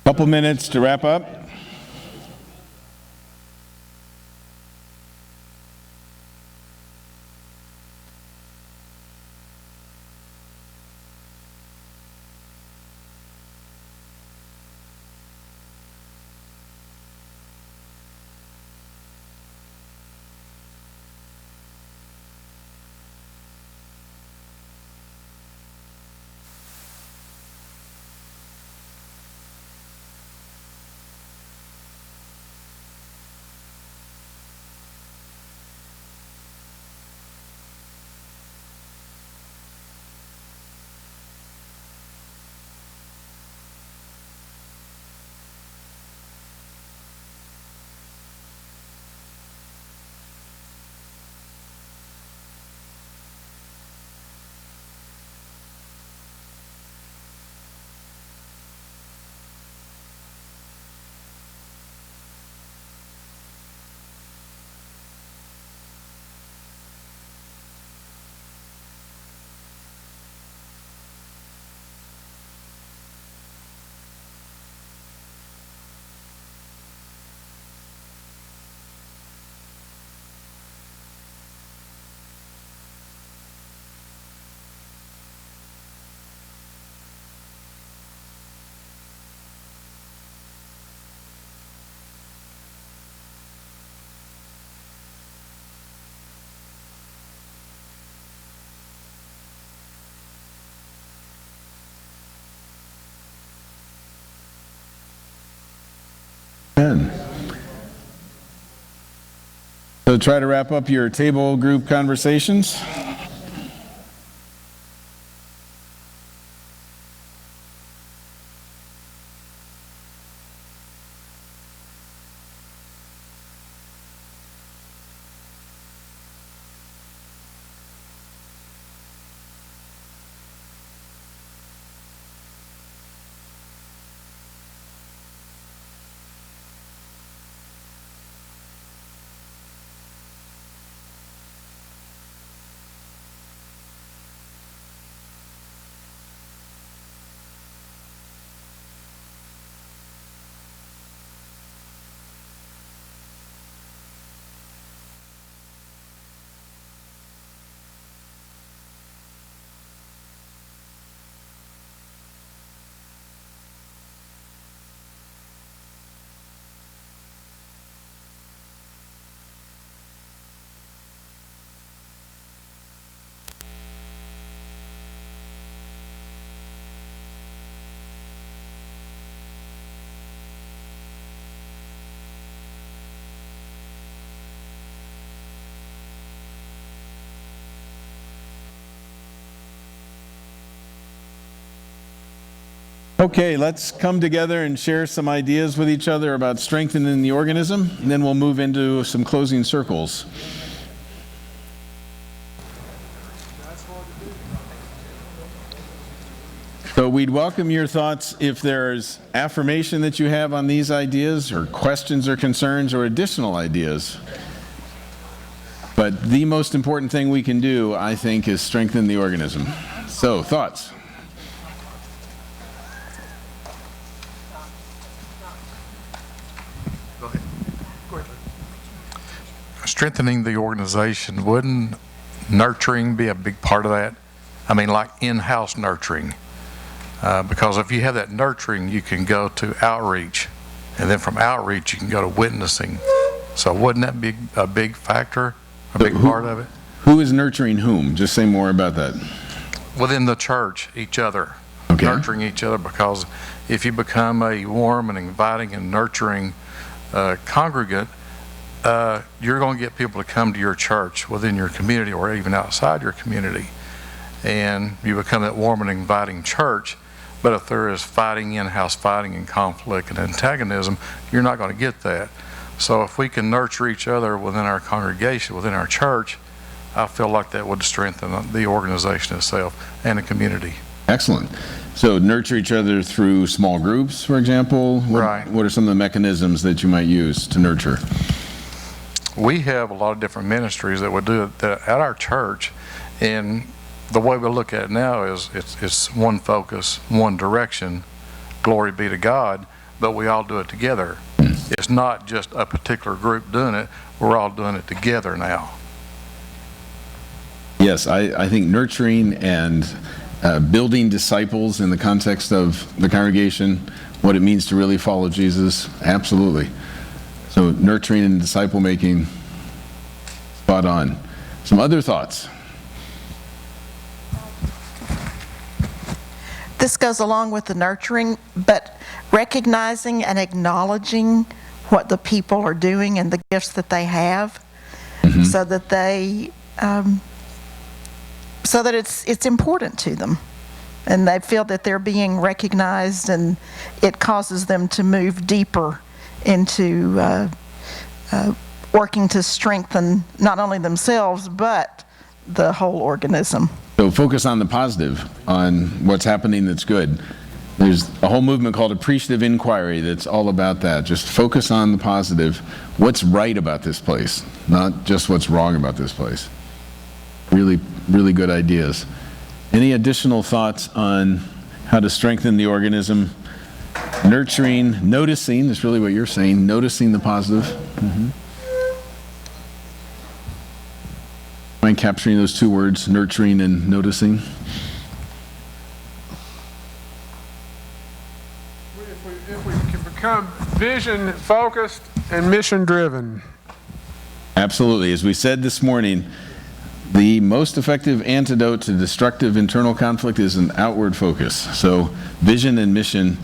Couple minutes to wrap up. So try to wrap up your table group conversations. Okay, let's come together and share some ideas with each other about strengthening the organism, and then we'll move into some closing circles. So we'd welcome your thoughts if there's affirmation that you have on these ideas, or questions or concerns or additional ideas. But the most important thing we can do, I think, is strengthen the organism. So, thoughts? Strengthening the organization, wouldn't nurturing be a big part of that? I mean, like in-house nurturing. Because if you have that nurturing, you can go to outreach. And then from outreach, you can go to witnessing. So wouldn't that be a big factor, a big part of it? Who is nurturing whom? Just say more about that. Within the church, each other. Okay. Nurturing each other, because if you become a warm and inviting and nurturing congregant, you're going to get people to come to your church within your community or even outside your community. And you become that warm and inviting church. But if there is fighting, in-house fighting and conflict and antagonism, you're not going to get that. So if we can nurture each other within our congregation, within our church, I feel like that would strengthen the organization itself and the community. Excellent. So nurture each other through small groups, for example? Right. What are some of the mechanisms that you might use to nurture? We have a lot of different ministries that would do it at our church, and the way we look at it now is it's one focus, one direction, glory be to God, but we all do it together. It's not just a particular group doing it. We're all doing it together now. Yes, I think nurturing and building disciples in the context of the congregation, what it means to really follow Jesus, absolutely. So nurturing and disciple making, spot on. Some other thoughts? This goes along with the nurturing, but recognizing and acknowledging what the people are doing and the gifts that they have, so that they, so that it's important to them, and they feel that they're being recognized, and it causes them to move deeper into working to strengthen not only themselves but the whole organism. So focus on the positive, on what's happening that's good. There's a whole movement called appreciative inquiry that's all about that. Just focus on the positive. What's right about this place, not just what's wrong about this place. Really, really good ideas. Any additional thoughts on how to strengthen the organism? Nurturing, noticing is really what you're saying, noticing the positive. Mind capturing those two words, nurturing and noticing. If we can become vision focused and mission driven. Absolutely. As we said this morning, the most effective antidote to destructive internal conflict is an outward focus. So vision and mission.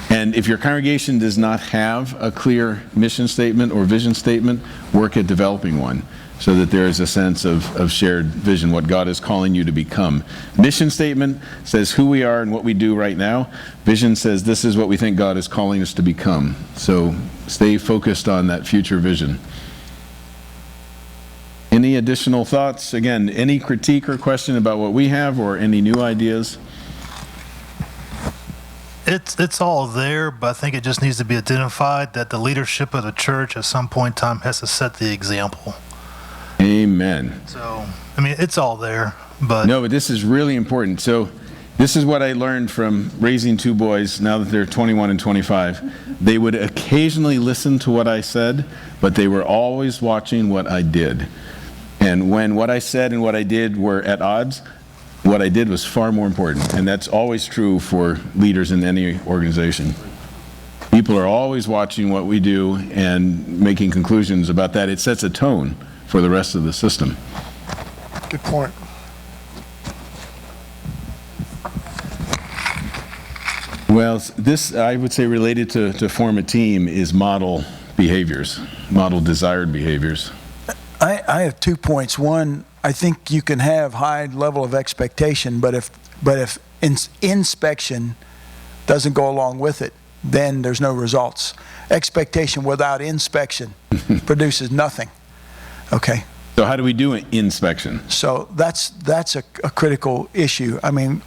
And if your congregation does not have a clear mission statement or vision statement, work at developing one, so that there is a sense of shared vision, what God is calling you to become. Mission statement says who we are and what we do right now. Vision says this is what we think God is calling us to become. So stay focused on that future vision. Any additional thoughts? Again, any critique or question about what we have or any new ideas? It's all there, but I think it just needs to be identified that the leadership of the church at some point in time has to set the example. Amen. So, I mean, it's all there, but... No, but this is really important. So this is what I learned from raising two boys, now that they're 21 and 25. They would occasionally listen to what I said, but they were always watching what I did. And when what I said and what I did were at odds, what I did was far more important. And that's always true for leaders in any organization. People are always watching what we do and making conclusions about that. It sets a tone for the rest of the system. Good point. Well, this, I would say, related to form a team is model behaviors, model desired behaviors. I have 2 points. One, I think you can have high level of expectation, but if inspection doesn't go along with it, then there's no results. Expectation without inspection produces nothing. Okay. So how do we do an inspection? So that's a critical issue. I mean,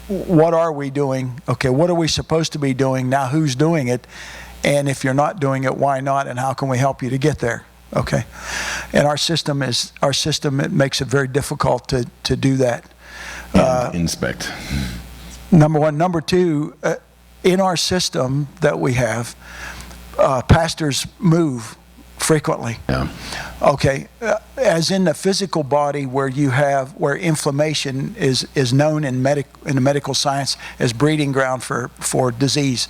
what are we doing? Okay, what are we supposed to be doing? Now who's doing it? And if you're not doing it, why not? And how can we help you to get there? Okay. And our system, it makes it very difficult to do that. Inspect. Number one. Number two, in our system that we have, pastors move frequently. Yeah. Okay, as in the physical body where inflammation is known in the medical science as breeding ground for disease.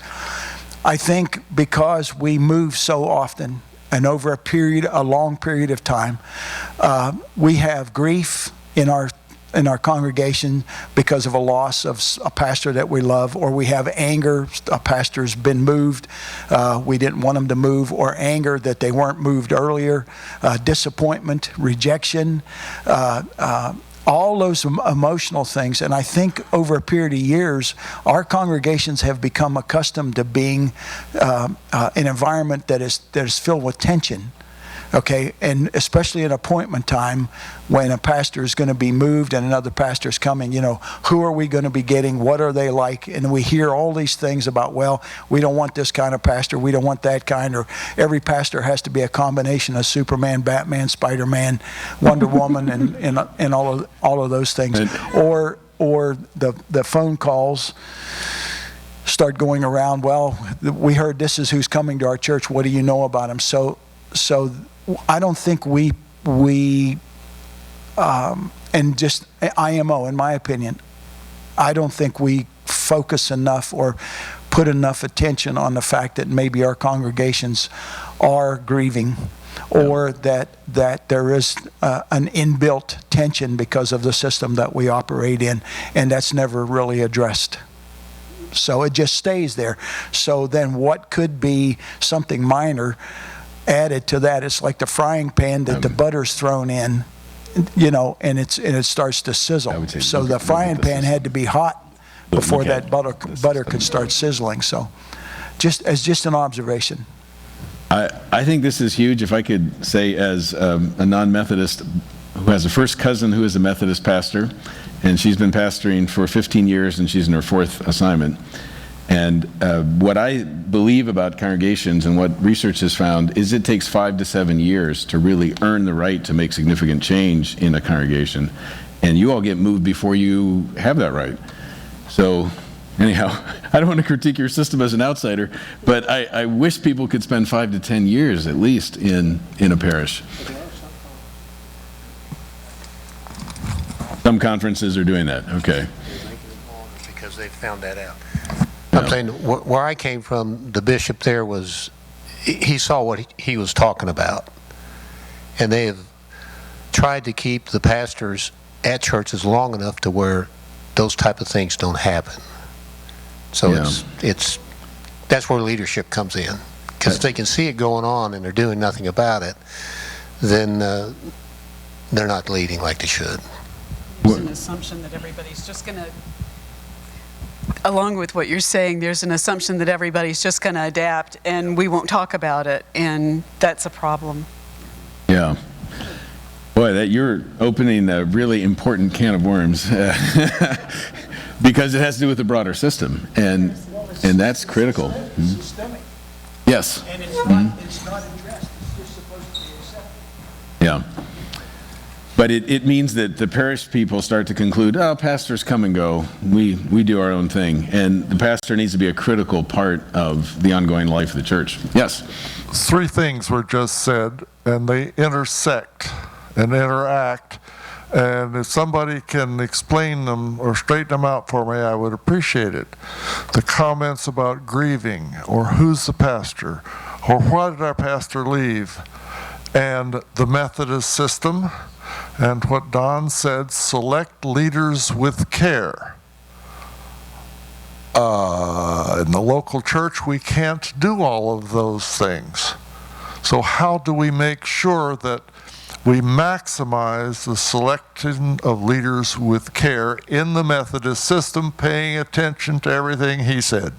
I think because we move so often and over a long period of time, we have grief in our congregation because of a loss of a pastor that we love, or we have anger, a pastor's been moved, we didn't want him to move, or anger that they weren't moved earlier, disappointment, rejection, all those emotional things. And I think over a period of years, our congregations have become accustomed to being an environment that is filled with tension. Okay, and especially at appointment time when a pastor is going to be moved and another pastor is coming, who are we going to be getting? What are they like? And we hear all these things about, well, we don't want this kind of pastor, we don't want that kind, or every pastor has to be a combination of Superman, Batman, Spider-Man, Wonder Woman, and all of those things. Or the phone calls. start going around, well, we heard this is who's coming to our church, what do you know about him? So I don't think and just IMO, in my opinion, I don't think we focus enough or put enough attention on the fact that maybe our congregations are grieving, or that there is an inbuilt tension because of the system that we operate in, and that's never really addressed. So it just stays there. So then what could be something minor added to that? It's like the frying pan that the butter's thrown in, you know, and it starts to sizzle. So the frying pan had to be hot before that butter could start sizzling. So just an observation. I think this is huge. If I could say, as a non-Methodist who has a first cousin who is a Methodist pastor, and she's been pastoring for 15 years, and she's in her 4th assignment. And what I believe about congregations and what research has found is it takes 5 to 7 years to really earn the right to make significant change in a congregation. And you all get moved before you have that right. So anyhow, I don't want to critique your system as an outsider, but I wish people could spend 5 to 10 years at least in a parish. Some conferences are doing that, okay. Because they found that out. I'm saying where I came from, the bishop there he saw what he was talking about. And they have tried to keep the pastors at churches long enough to where those type of things don't happen. So that's where leadership comes in. Because if they can see it going on and they're doing nothing about it, then they're not leading like they should. There's an assumption that everybody's just going to, along with what you're saying, there's an assumption that everybody's just going to adapt and we won't talk about it, and that's a problem. Yeah. Boy, you're opening a really important can of worms because it has to do with the broader system, and that's critical. Systemic. Yes. And it's not addressed. It's just supposed to be accepted. Yeah. But it means that the parish people start to conclude, oh, pastors come and go. We do our own thing. And the pastor needs to be a critical part of the ongoing life of the church. Yes? 3 things were just said, and they intersect and interact. And if somebody can explain them or straighten them out for me, I would appreciate it. The comments about grieving, or who's the pastor, or why did our pastor leave, and the Methodist system, and what Don said, select leaders with care. In the local church, we can't do all of those things. So how do we make sure that we maximize the selection of leaders with care in the Methodist system, paying attention to everything he said?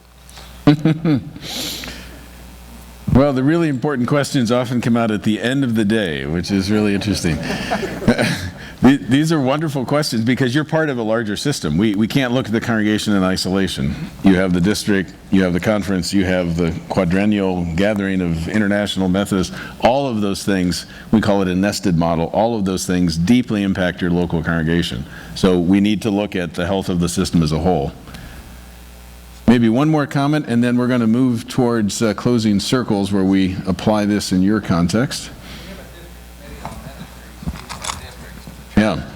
Well, the really important questions often come out at the end of the day, which is really interesting. These are wonderful questions because you're part of a larger system. We can't look at the congregation in isolation. You have the district, you have the conference, you have the quadrennial gathering of international Methodists. All of those things, we call it a nested model, all of those things deeply impact your local congregation. So we need to look at the health of the system as a whole. Maybe one more comment, and then we're going to move towards closing circles where we apply this in your context. Yeah.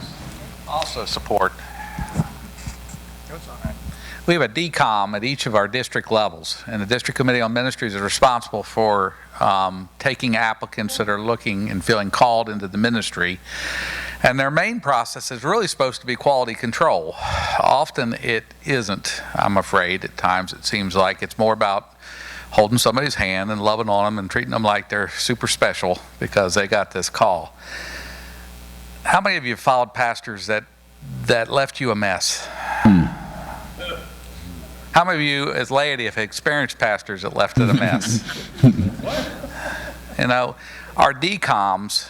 Also support. We have a DCOM at each of our district levels, and the District Committee on Ministries is responsible for taking applicants that are looking and feeling called into the ministry. And their main process is really supposed to be quality control. Often it isn't, I'm afraid. At times it seems like it's more about holding somebody's hand and loving on them and treating them like they're super special because they got this call. How many of you have followed pastors that left you a mess? How many of you as laity have experienced pastors that left it a mess? You know, our DCOMs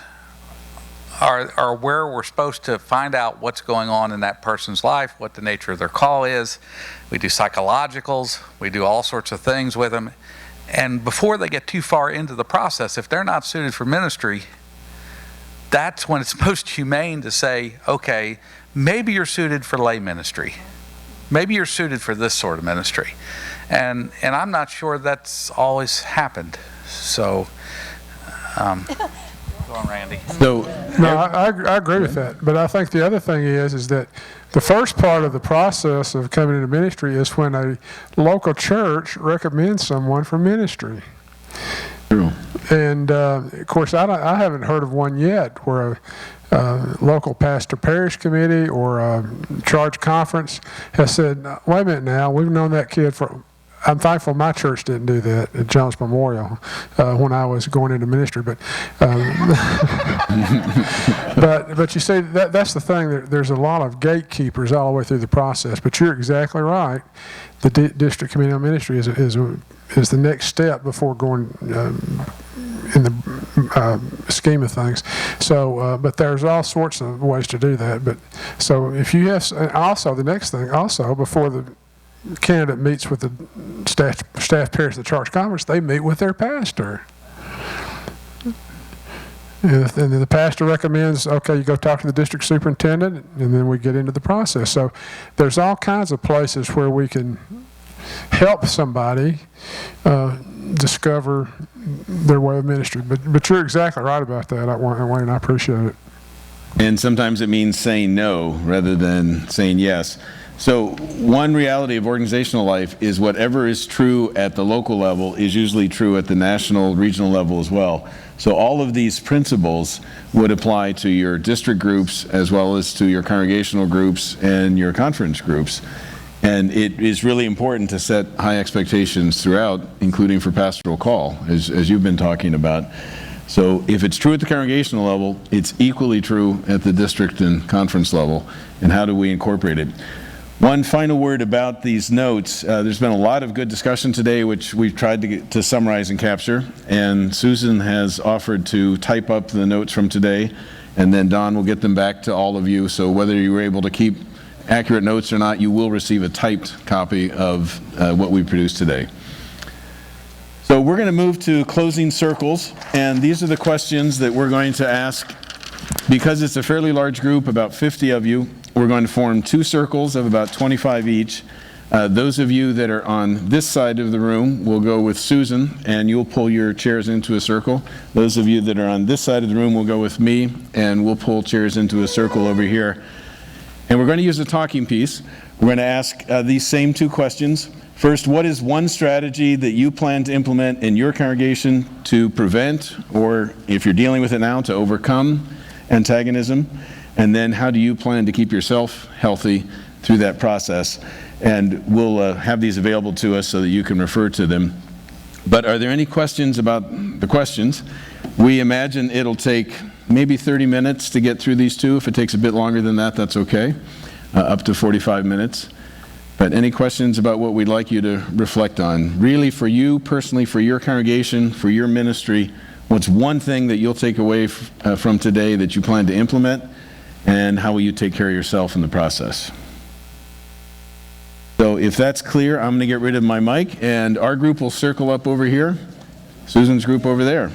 are where we're supposed to find out what's going on in that person's life, what the nature of their call is. We do psychologicals, we do all sorts of things with them. And before they get too far into the process, if they're not suited for ministry, that's when it's most humane to say, okay, maybe you're suited for lay ministry. Maybe you're suited for this sort of ministry. And I'm not sure that's always happened. So, go on, Randy. So, No, I agree with that. But I think the other thing is that the first part of the process of coming into ministry is when a local church recommends someone for ministry. true. And of course, I haven't heard of one yet where a local pastor parish committee or a charge conference has said, wait a minute now, we've known that kid for. I'm thankful my church didn't do that at Jones Memorial when I was going into ministry. But but you see, that's the thing. There's a lot of gatekeepers all the way through the process. But you're exactly right. The district committee on ministry is the next step before going in the scheme of things. So, but there's all sorts of ways to do that. But so if you have also the next thing also before the candidate meets with the staff parish of the charge conference, they meet with their pastor. And then the pastor recommends, okay, you go talk to the district superintendent, and then we get into the process. So there's all kinds of places where we can help somebody discover their way of ministry. But you're exactly right about that, Wayne. I appreciate it. And sometimes it means saying no rather than saying yes. So one reality of organizational life is whatever is true at the local level is usually true at the national, regional level as well. So all of these principles would apply to your district groups as well as to your congregational groups and your conference groups. And it is really important to set high expectations throughout, including for pastoral call, as you've been talking about. So if it's true at the congregational level, it's equally true at the district and conference level. And how do we incorporate it? One final word about these notes. There's been a lot of good discussion today, which we've tried to summarize and capture. And Susan has offered to type up the notes from today, and then Don will get them back to all of you. So whether you were able to keep accurate notes or not, you will receive a typed copy of what we produced today. So we're going to move to closing circles, and these are the questions that we're going to ask. Because it's a fairly large group, about 50 of you, we're going to form two circles of about 25 each. Those of you that are on this side of the room will go with Susan, and you'll pull your chairs into a circle. Those of you that are on this side of the room will go with me, and we'll pull chairs into a circle over here. And we're going to use a talking piece. We're going to ask these same two questions. First, what is one strategy that you plan to implement in your congregation to prevent, or if you're dealing with it now, to overcome antagonism? And then how do you plan to keep yourself healthy through that process? And we'll have these available to us so that you can refer to them. But are there any questions about the questions? We imagine it'll take maybe 30 minutes to get through these two. If it takes a bit longer than that, that's okay. Up to 45 minutes. But any questions about what we'd like you to reflect on? Really, for you personally, for your congregation, for your ministry, what's one thing that you'll take away from today that you plan to implement? And how will you take care of yourself in the process? So if that's clear, I'm going to get rid of my mic, and our group will circle up over here. Susan's group over there.